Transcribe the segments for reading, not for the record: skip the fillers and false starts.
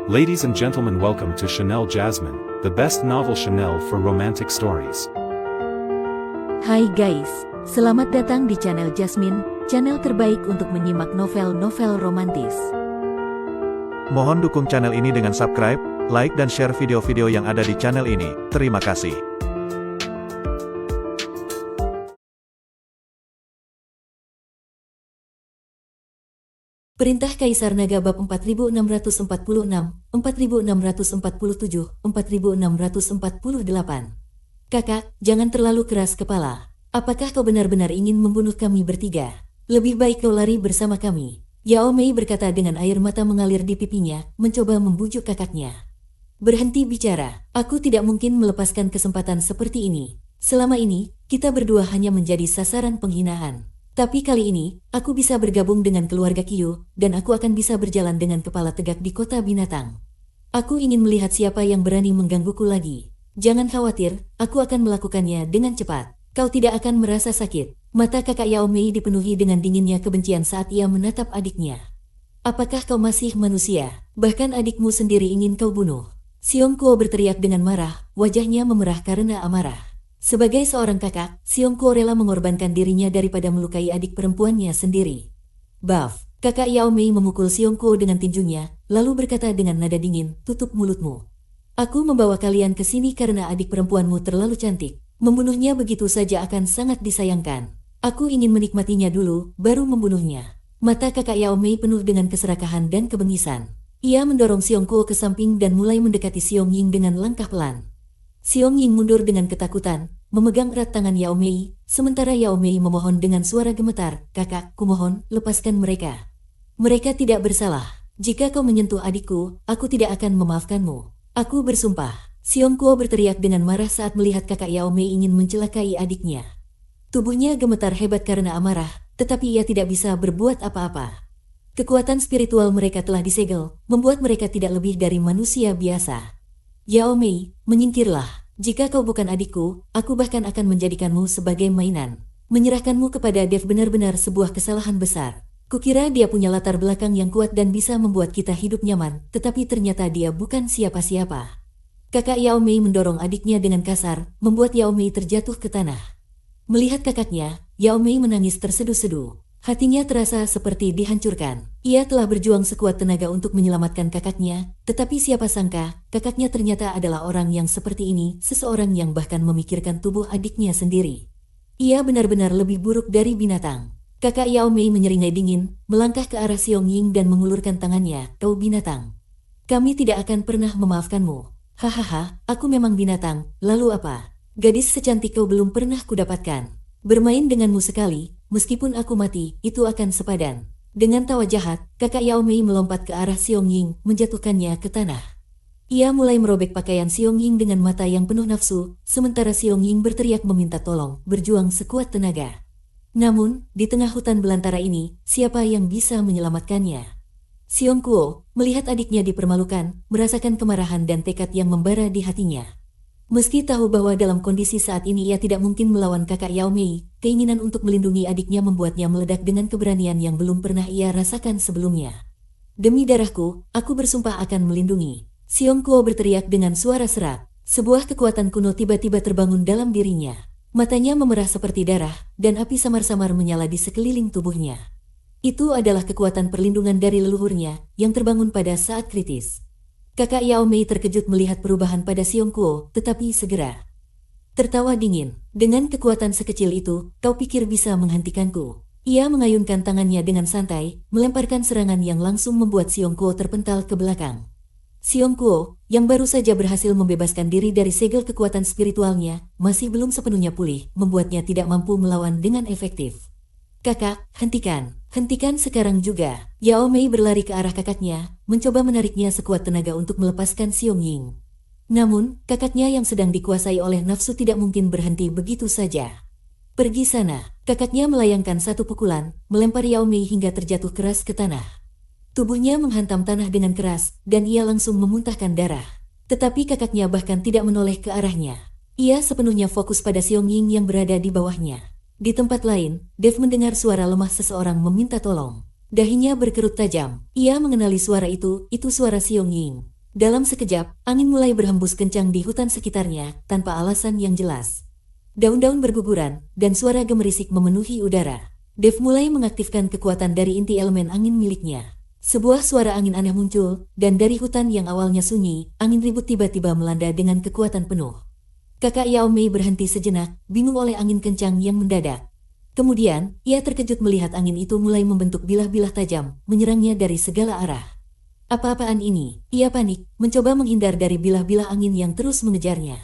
Ladies and gentlemen, welcome to Chanel Jasmine, the best novel Chanel for romantic stories. Hai guys, selamat datang di channel Jasmine, channel terbaik untuk menyimak novel-novel romantis. Mohon dukung channel ini dengan subscribe, like dan share video-video yang ada di channel ini. Terima kasih. Perintah Kaisar Naga bab 4646, 4647, 4648. Kakak, jangan terlalu keras kepala. Apakah kau benar-benar ingin membunuh kami bertiga? Lebih baik kau lari bersama kami. Yao Mei berkata dengan air mata mengalir di pipinya, mencoba membujuk kakaknya. Berhenti bicara, aku tidak mungkin melepaskan kesempatan seperti ini. Selama ini, kita berdua hanya menjadi sasaran penghinaan. Tapi kali ini, aku bisa bergabung dengan keluarga Qiu, dan aku akan bisa berjalan dengan kepala tegak di kota binatang. Aku ingin melihat siapa yang berani menggangguku lagi. Jangan khawatir, aku akan melakukannya dengan cepat. Kau tidak akan merasa sakit. Mata kakak Yao Mei dipenuhi dengan dinginnya kebencian saat ia menatap adiknya. Apakah kau masih manusia? Bahkan adikmu sendiri ingin kau bunuh. Xiong Kuo berteriak dengan marah, wajahnya memerah karena amarah. Sebagai seorang kakak, Xiong Kuo rela mengorbankan dirinya daripada melukai adik perempuannya sendiri. Baf, kakak Yao Mei memukul Xiong Kuo dengan tinjunya, lalu berkata dengan nada dingin, tutup mulutmu. Aku membawa kalian ke sini karena adik perempuanmu terlalu cantik. Membunuhnya begitu saja akan sangat disayangkan. Aku ingin menikmatinya dulu, baru membunuhnya. Mata kakak Yao Mei penuh dengan keserakahan dan kebengisan. Ia mendorong Xiong Kuo ke samping dan mulai mendekati Xiong Ying dengan langkah pelan. Xiong Ying mundur dengan ketakutan, memegang erat tangan Yao Mei, sementara Yao Mei memohon dengan suara gemetar, kakak, kumohon, lepaskan mereka. Mereka tidak bersalah. Jika kau menyentuh adikku, aku tidak akan memaafkanmu. Aku bersumpah. Xiong Kuo berteriak dengan marah saat melihat kakak Yao Mei ingin mencelakai adiknya. Tubuhnya gemetar hebat karena amarah, tetapi ia tidak bisa berbuat apa-apa. Kekuatan spiritual mereka telah disegel, membuat mereka tidak lebih dari manusia biasa. Yao Mei, menyingkirlah. Jika kau bukan adikku, aku bahkan akan menjadikanmu sebagai mainan. Menyerahkanmu kepada Dev benar-benar sebuah kesalahan besar. Kukira dia punya latar belakang yang kuat dan bisa membuat kita hidup nyaman, tetapi ternyata dia bukan siapa-siapa. Kakak Yao Mei mendorong adiknya dengan kasar, membuat Yao Mei terjatuh ke tanah. Melihat kakaknya, Yao Mei menangis terseduh-seduh. Hatinya terasa seperti dihancurkan. Ia telah berjuang sekuat tenaga untuk menyelamatkan kakaknya, tetapi siapa sangka, kakaknya ternyata adalah orang yang seperti ini, seseorang yang bahkan memikirkan tubuh adiknya sendiri. Ia benar-benar lebih buruk dari binatang. Kakak Yao Mei menyeringai dingin, melangkah ke arah Xiong Ying dan mengulurkan tangannya, kau binatang. Kami tidak akan pernah memaafkanmu. Hahaha, aku memang binatang, lalu apa? Gadis secantik kau belum pernah kudapatkan. Bermain denganmu sekali, meskipun aku mati, itu akan sepadan. Dengan tawa jahat, kakak Yao Mei melompat ke arah Xiong Ying, menjatuhkannya ke tanah. Ia mulai merobek pakaian Xiong Ying dengan mata yang penuh nafsu, sementara Xiong Ying berteriak meminta tolong, berjuang sekuat tenaga. Namun, di tengah hutan belantara ini, siapa yang bisa menyelamatkannya? Xiong Kuo, melihat adiknya dipermalukan, merasakan kemarahan dan tekad yang membara di hatinya. Meski tahu bahwa dalam kondisi saat ini ia tidak mungkin melawan kakak Yao Mei, keinginan untuk melindungi adiknya membuatnya meledak dengan keberanian yang belum pernah ia rasakan sebelumnya. Demi darahku, aku bersumpah akan melindungi. Xiong Kuo berteriak dengan suara serak. Sebuah kekuatan kuno tiba-tiba terbangun dalam dirinya. Matanya memerah seperti darah, dan api samar-samar menyala di sekeliling tubuhnya. Itu adalah kekuatan perlindungan dari leluhurnya, yang terbangun pada saat kritis. Kakak Yao Mei terkejut melihat perubahan pada Xiong Kuo, tetapi segera tertawa dingin. Dengan kekuatan sekecil itu, kau pikir bisa menghentikanku? Ia mengayunkan tangannya dengan santai, melemparkan serangan yang langsung membuat Xiong Kuo terpental ke belakang. Xiong Kuo, yang baru saja berhasil membebaskan diri dari segel kekuatan spiritualnya, masih belum sepenuhnya pulih, membuatnya tidak mampu melawan dengan efektif. Kakak, hentikan. Hentikan sekarang juga. Yao Mei berlari ke arah kakaknya, mencoba menariknya sekuat tenaga untuk melepaskan Xiong Ying. Namun, kakaknya yang sedang dikuasai oleh nafsu tidak mungkin berhenti begitu saja. Pergi sana. Kakaknya melayangkan satu pukulan, melempar Yao Mei hingga terjatuh keras ke tanah. Tubuhnya menghantam tanah dengan keras, dan ia langsung memuntahkan darah. Tetapi kakaknya bahkan tidak menoleh ke arahnya. Ia sepenuhnya fokus pada Xiong Ying yang berada di bawahnya. Di tempat lain, Dev mendengar suara lemah seseorang meminta tolong. Dahinya berkerut tajam. Ia mengenali suara itu suara Xiong Ying. Dalam sekejap, angin mulai berhembus kencang di hutan sekitarnya, tanpa alasan yang jelas. Daun-daun berguguran, dan suara gemerisik memenuhi udara. Dev mulai mengaktifkan kekuatan dari inti elemen angin miliknya. Sebuah suara angin aneh muncul, dan dari hutan yang awalnya sunyi, angin ribut tiba-tiba melanda dengan kekuatan penuh. Kakak Yao Mei berhenti sejenak, bingung oleh angin kencang yang mendadak. Kemudian, ia terkejut melihat angin itu mulai membentuk bilah-bilah tajam, menyerangnya dari segala arah. Apa-apaan ini? Ia panik, mencoba menghindar dari bilah-bilah angin yang terus mengejarnya.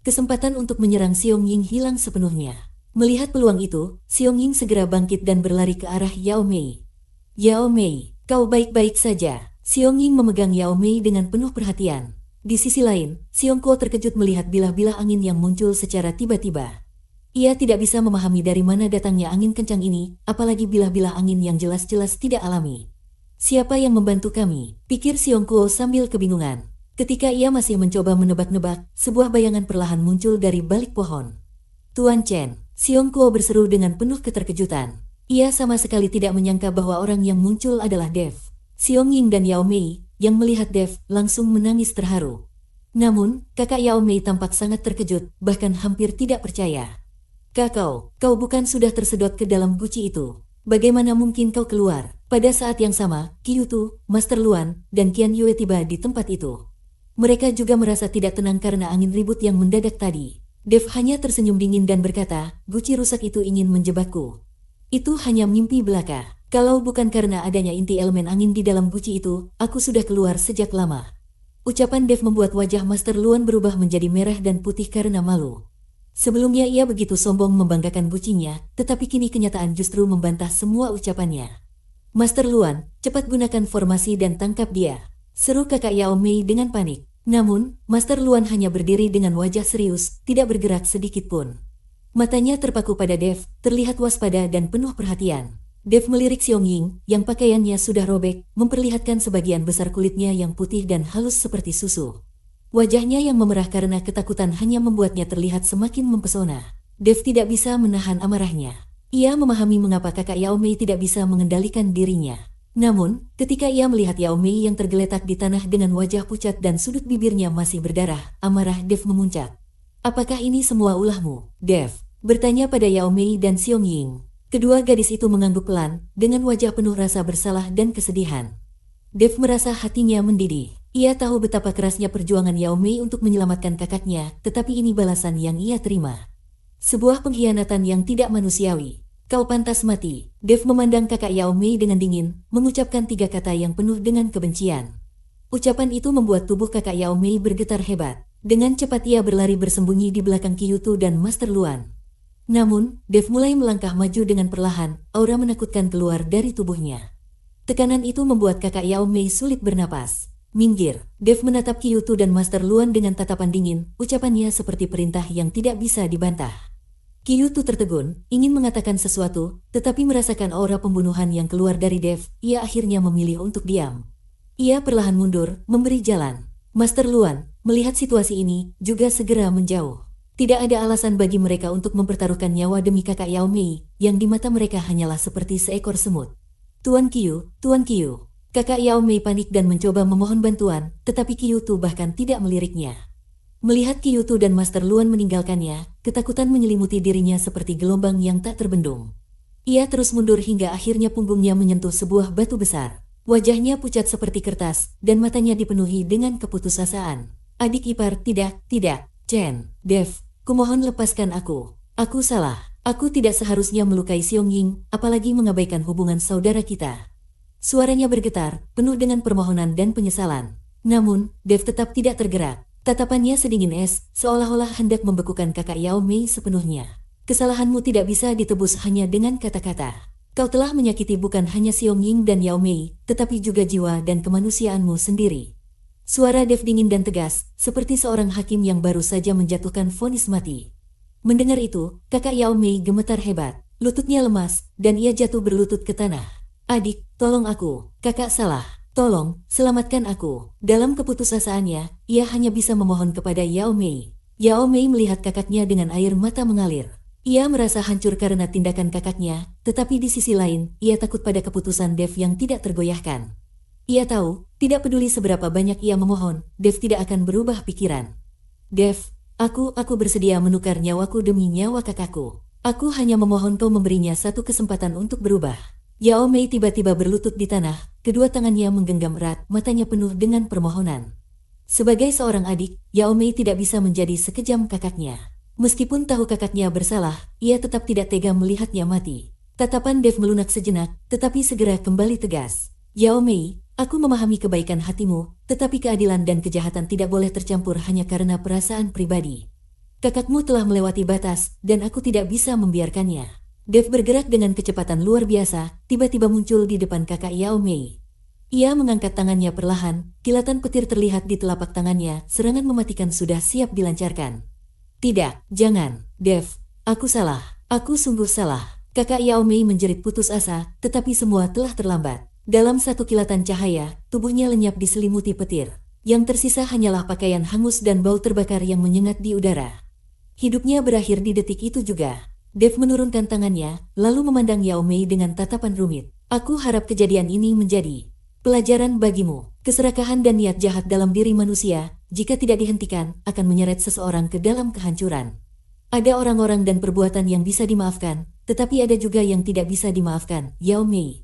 Kesempatan untuk menyerang Xiong Ying hilang sepenuhnya. Melihat peluang itu, Xiong Ying segera bangkit dan berlari ke arah Yao Mei. Yao Mei, kau baik-baik saja. Xiong Ying memegang Yao Mei dengan penuh perhatian. Di sisi lain, Xiong Kuo terkejut melihat bilah-bilah angin yang muncul secara tiba-tiba. Ia tidak bisa memahami dari mana datangnya angin kencang ini, apalagi bilah-bilah angin yang jelas-jelas tidak alami. Siapa yang membantu kami? Pikir Xiong Kuo sambil kebingungan. Ketika ia masih mencoba menebak-nebak, sebuah bayangan perlahan muncul dari balik pohon. Tuan Chen, Xiong Kuo berseru dengan penuh keterkejutan. Ia sama sekali tidak menyangka bahwa orang yang muncul adalah Dev. Xiong Ying dan Yao Mei, yang melihat Dev, langsung menangis terharu. Namun, kakak Yao Mei tampak sangat terkejut, bahkan hampir tidak percaya. Kau bukan sudah tersedot ke dalam guci itu? Bagaimana mungkin kau keluar? Pada saat yang sama, Qiu Tu, Master Luan, dan Qian Yue tiba di tempat itu. Mereka juga merasa tidak tenang karena angin ribut yang mendadak tadi. Dev hanya tersenyum dingin dan berkata, guci rusak itu ingin menjebakku. Itu hanya mimpi belaka. Kalau bukan karena adanya inti elemen angin di dalam guci itu, aku sudah keluar sejak lama. Ucapan Dev membuat wajah Master Luan berubah menjadi merah dan putih karena malu. Sebelumnya ia begitu sombong membanggakan bucinya, tetapi kini kenyataan justru membantah semua ucapannya. Master Luan, cepat gunakan formasi dan tangkap dia, seru kakak Yao Mei dengan panik. Namun, Master Luan hanya berdiri dengan wajah serius, tidak bergerak sedikit pun. Matanya terpaku pada Dev, terlihat waspada dan penuh perhatian. Dev melirik Xiong Ying, yang pakaiannya sudah robek, memperlihatkan sebagian besar kulitnya yang putih dan halus seperti susu. Wajahnya yang memerah karena ketakutan hanya membuatnya terlihat semakin mempesona. Dev tidak bisa menahan amarahnya. Ia memahami mengapa kakak Yao Mei tidak bisa mengendalikan dirinya. Namun, ketika ia melihat Yao Mei yang tergeletak di tanah dengan wajah pucat dan sudut bibirnya masih berdarah, amarah Dev memuncak. Apakah ini semua ulahmu, Dev? Bertanya pada Yao Mei dan Xiong Ying. Kedua gadis itu mengangguk pelan, dengan wajah penuh rasa bersalah dan kesedihan. Dev merasa hatinya mendidih. Ia tahu betapa kerasnya perjuangan Yao Mei untuk menyelamatkan kakaknya, tetapi ini balasan yang ia terima. Sebuah pengkhianatan yang tidak manusiawi. Kau pantas mati. Dev memandang kakak Yao Mei dengan dingin, mengucapkan 3 kata yang penuh dengan kebencian. Ucapan itu membuat tubuh kakak Yao Mei bergetar hebat. Dengan cepat ia berlari bersembunyi di belakang Qiu Tu dan Master Luan. Namun, Dev mulai melangkah maju dengan perlahan, aura menakutkan keluar dari tubuhnya. Tekanan itu membuat kakak Yao Mei sulit bernapas. Minggir, Dev menatap Qiu Tu dan Master Luan dengan tatapan dingin, ucapannya seperti perintah yang tidak bisa dibantah. Qiu Tu tertegun, ingin mengatakan sesuatu, tetapi merasakan aura pembunuhan yang keluar dari Dev, ia akhirnya memilih untuk diam. Ia perlahan mundur, memberi jalan. Master Luan, melihat situasi ini, juga segera menjauh. Tidak ada alasan bagi mereka untuk mempertaruhkan nyawa demi kakak Yao Mei, yang di mata mereka hanyalah seperti seekor semut. Tuan Qiu, kakak Yao Mei panik dan mencoba memohon bantuan, tetapi Qiu Tu bahkan tidak meliriknya. Melihat Qiu Tu dan Master Luan meninggalkannya, ketakutan menyelimuti dirinya seperti gelombang yang tak terbendung. Ia terus mundur hingga akhirnya punggungnya menyentuh sebuah batu besar. Wajahnya pucat seperti kertas, dan matanya dipenuhi dengan keputusasaan. Adik ipar, tidak, Chen, Dev, kumohon lepaskan aku. Aku salah. Aku tidak seharusnya melukai Xiong Ying, apalagi mengabaikan hubungan saudara kita. Suaranya bergetar, penuh dengan permohonan dan penyesalan. Namun, Dev tetap tidak tergerak. Tatapannya sedingin es, seolah-olah hendak membekukan kakak Yao Mei sepenuhnya. Kesalahanmu tidak bisa ditebus hanya dengan kata-kata. Kau telah menyakiti bukan hanya Xiong Ying dan Yao Mei, tetapi juga jiwa dan kemanusiaanmu sendiri. Suara Dev dingin dan tegas, seperti seorang hakim yang baru saja menjatuhkan vonis mati. Mendengar itu, kakak Yao Mei gemetar hebat, lututnya lemas, dan ia jatuh berlutut ke tanah. Adik, tolong aku, kakak salah. Tolong, selamatkan aku. Dalam keputusasaannya, ia hanya bisa memohon kepada Yao Mei. Yao Mei melihat kakaknya dengan air mata mengalir. Ia merasa hancur karena tindakan kakaknya, tetapi di sisi lain, ia takut pada keputusan Dev yang tidak tergoyahkan. Ia tahu, tidak peduli seberapa banyak ia memohon, Dev tidak akan berubah pikiran. Dev, aku bersedia menukar nyawaku demi nyawa kakakku. Aku hanya memohon kau memberinya satu kesempatan untuk berubah. Yao Mei tiba-tiba berlutut di tanah, kedua tangannya menggenggam erat, matanya penuh dengan permohonan. Sebagai seorang adik, Yao Mei tidak bisa menjadi sekejam kakaknya. Meskipun tahu kakaknya bersalah, ia tetap tidak tega melihatnya mati. Tatapan Dev melunak sejenak, tetapi segera kembali tegas. Yao Mei, aku memahami kebaikan hatimu, tetapi keadilan dan kejahatan tidak boleh tercampur hanya karena perasaan pribadi. Kakakmu telah melewati batas, dan aku tidak bisa membiarkannya. Dev bergerak dengan kecepatan luar biasa, tiba-tiba muncul di depan kakak Yao Mei. Ia mengangkat tangannya perlahan, kilatan petir terlihat di telapak tangannya, serangan mematikan sudah siap dilancarkan. Tidak, jangan, Dev, aku salah, aku sungguh salah. Kakak Yao Mei menjerit putus asa, tetapi semua telah terlambat. Dalam satu kilatan cahaya, tubuhnya lenyap diselimuti petir. Yang tersisa hanyalah pakaian hangus dan bau terbakar yang menyengat di udara. Hidupnya berakhir di detik itu juga. Dev menurunkan tangannya, lalu memandang Yao Mei dengan tatapan rumit. Aku harap kejadian ini menjadi pelajaran bagimu. Keserakahan dan niat jahat dalam diri manusia, jika tidak dihentikan, akan menyeret seseorang ke dalam kehancuran. Ada orang-orang dan perbuatan yang bisa dimaafkan, tetapi ada juga yang tidak bisa dimaafkan, Yao Mei.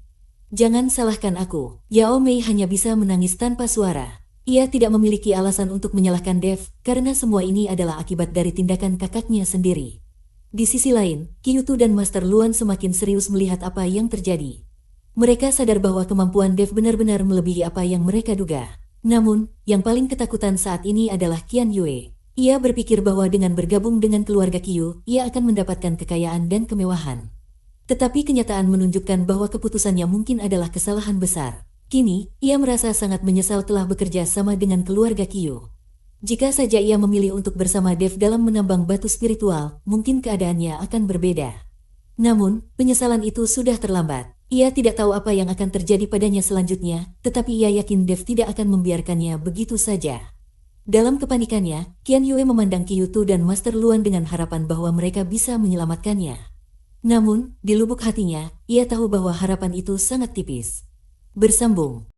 Jangan salahkan aku. Yao Mei hanya bisa menangis tanpa suara. Ia tidak memiliki alasan untuk menyalahkan Dev, karena semua ini adalah akibat dari tindakan kakaknya sendiri. Di sisi lain, Kyutu dan Master Luan semakin serius melihat apa yang terjadi. Mereka sadar bahwa kemampuan Dev benar-benar melebihi apa yang mereka duga. Namun, yang paling ketakutan saat ini adalah Qian Yue. Ia berpikir bahwa dengan bergabung dengan keluarga Qiu, ia akan mendapatkan kekayaan dan kemewahan. Tetapi kenyataan menunjukkan bahwa keputusannya mungkin adalah kesalahan besar. Kini, ia merasa sangat menyesal telah bekerja sama dengan keluarga Qiu. Jika saja ia memilih untuk bersama Dev dalam menambang batu spiritual, mungkin keadaannya akan berbeda. Namun, penyesalan itu sudah terlambat. Ia tidak tahu apa yang akan terjadi padanya selanjutnya, tetapi ia yakin Dev tidak akan membiarkannya begitu saja. Dalam kepanikannya, Qian Yue memandang Kyutu dan Master Luan dengan harapan bahwa mereka bisa menyelamatkannya. Namun, di lubuk hatinya, ia tahu bahwa harapan itu sangat tipis. Bersambung.